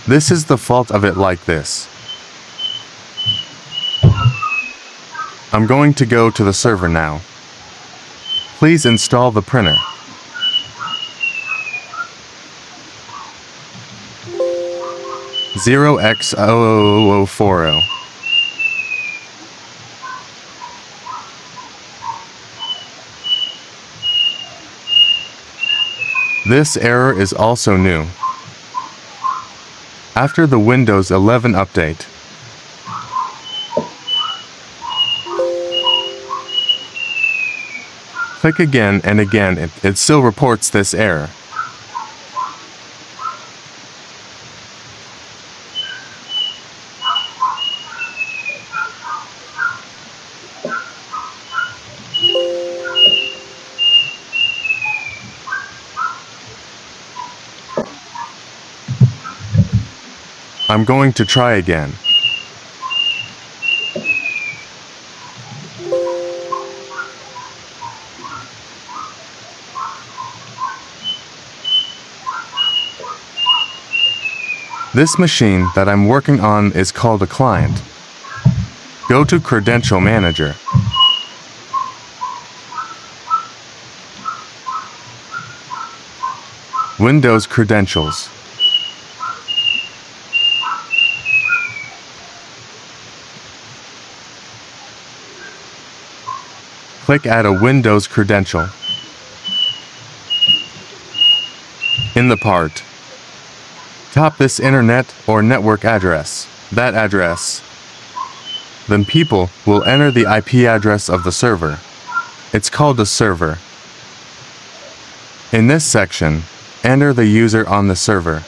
This is the fault of it like this. I'm going to go to the server now. Please install the printer. (0x000040). This error is also new. After the Windows 11 update, click again and again, it still reports this error. I'm going to try again. This machine that I'm working on is called a client. Go to Credential Manager. Windows Credentials. Click Add a Windows credential. In the part, top this internet or network address, that address. Then people will enter the IP address of the server. It's called a server. In this section, enter the user on the server.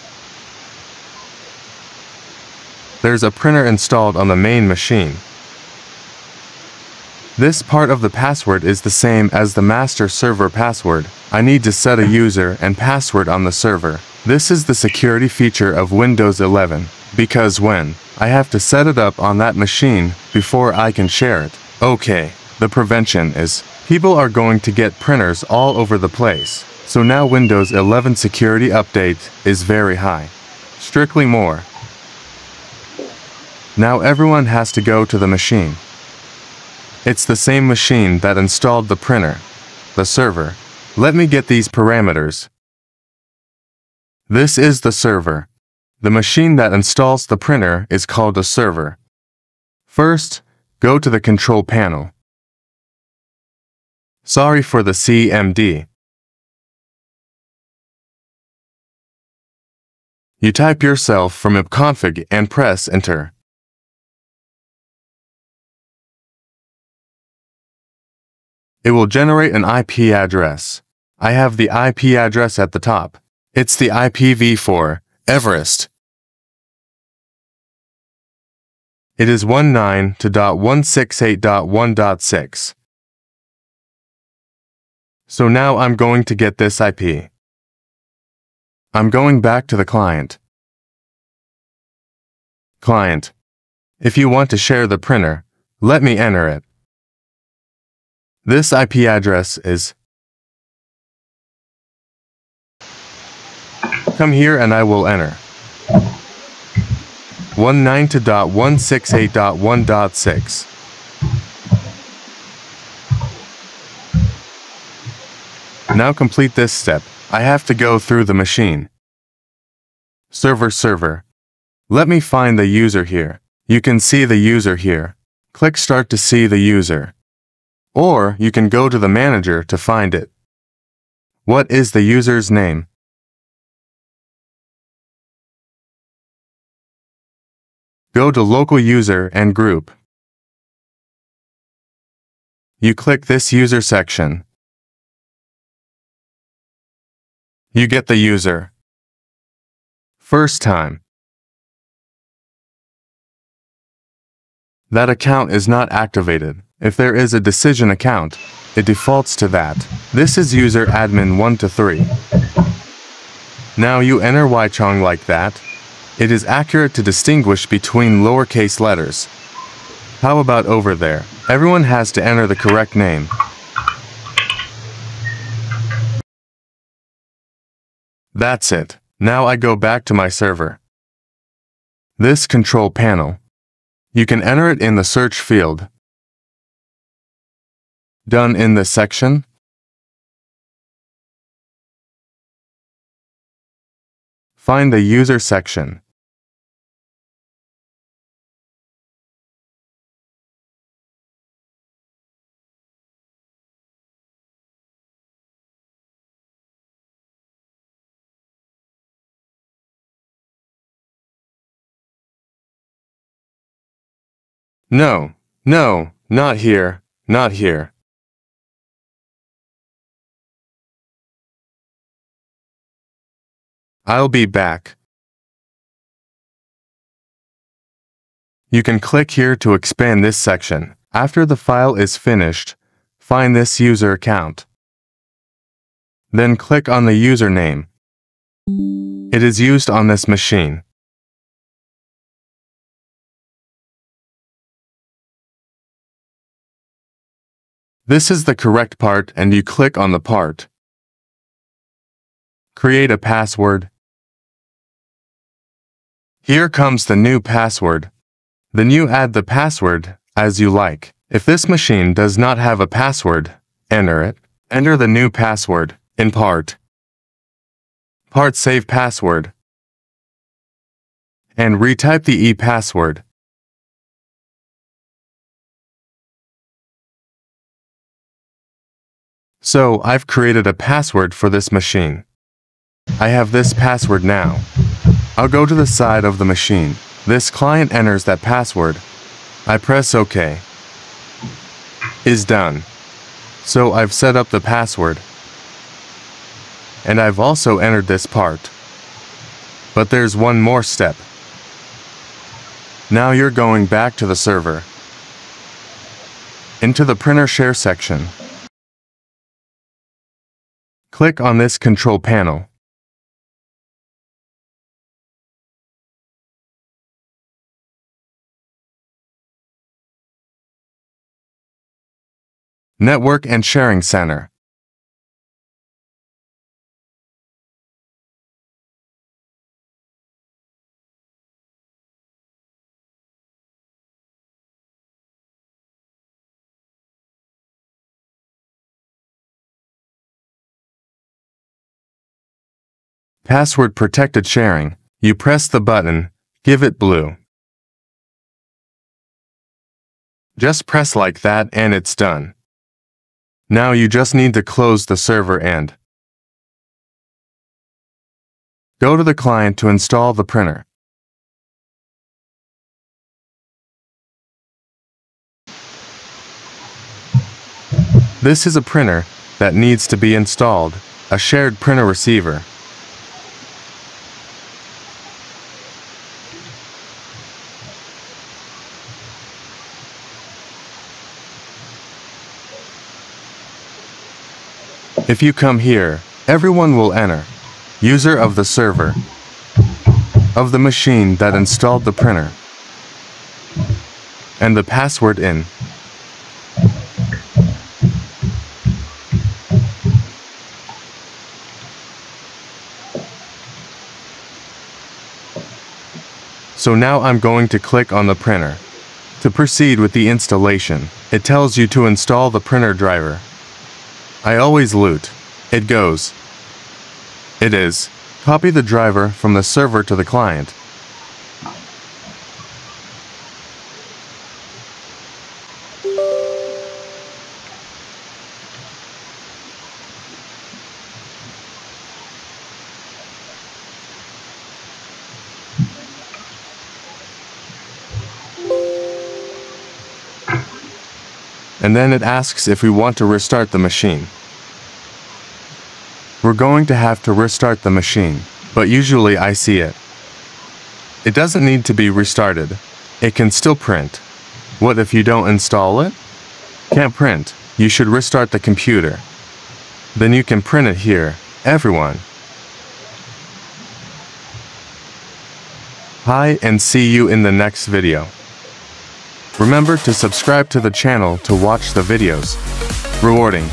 There's a printer installed on the main machine. This part of the password is the same as the master server password. I need to set a user and password on the server. This is the security feature of Windows 11, because when I have to set it up on that machine before I can share it. Okay, the prevention is people are going to get printers all over the place. So now Windows 11 security update is very high. Strictly more. Now everyone has to go to the machine. It's the same machine that installed the printer, the server. Let me get these parameters. This is the server. The machine that installs the printer is called a server. First, go to the control panel. Sorry for the CMD. You type yourself from ipconfig and press enter. It will generate an IP address. I have the IP address at the top. It's the IPv4, Everest. It is 19.168.1.6. So now I'm going to get this IP. I'm going back to the client. Client. If you want to share the printer, let me enter it. This IP address is. Come here and I will enter. 19.168.1.6. Now complete this step. I have to go through the machine. Server. Let me find the user here. You can see the user here. Click Start to see the user. Or you can go to the manager to find it. What is the user's name? Go to Local User and Group. You click this user section. You get the user. First time. That account is not activated. If there is a decision account, it defaults to that. This is user admin 1 to 3. Now you enter Weichong like that. It is accurate to distinguish between lowercase letters. How about over there? Everyone has to enter the correct name. That's it. Now I go back to my server. this control panel. You can enter it in the search field. Done in this section. Find the user section. No, not here, not here. I'll be back. You can click here to expand this section. After the file is finished, find this user account. Then click on the username. It is used on this machine. This is the correct part and you click on the part. Create a password. Here comes the new password. Then you add the password as you like. If this machine does not have a password, enter it. Enter the new password in part. Part save password. And retype the e-password. So, I've created a password for this machine. I have this password now. I'll go to the side of the machine. This client enters that password. I press OK. Is done. So I've set up the password. And I've also entered this part. But there's one more step. Now you're going back to the server. Into the printer share section. Click on this control panel. Network and Sharing Center. Password protected sharing. You press the button, give it blue. Just press like that and it's done. Now you just need to close the server and go to the client to install the printer. This is a printer that needs to be installed, a shared printer receiver. If you come here, everyone will enter. User of the server, of the machine that installed the printer, and the password in. So now I'm going to click on the printer. To proceed with the installation, it tells you to install the printer driver. I always loot. It goes. It is. Copy the driver from the server to the client. And then it asks if we want to restart the machine. We're going to have to restart the machine, but usually I see it. It doesn't need to be restarted. It can still print. What if you don't install it? Can't print. You should restart the computer. Then you can print it here, everyone. Hi and see you in the next video. Remember to subscribe to the channel to watch the videos. Rewarding.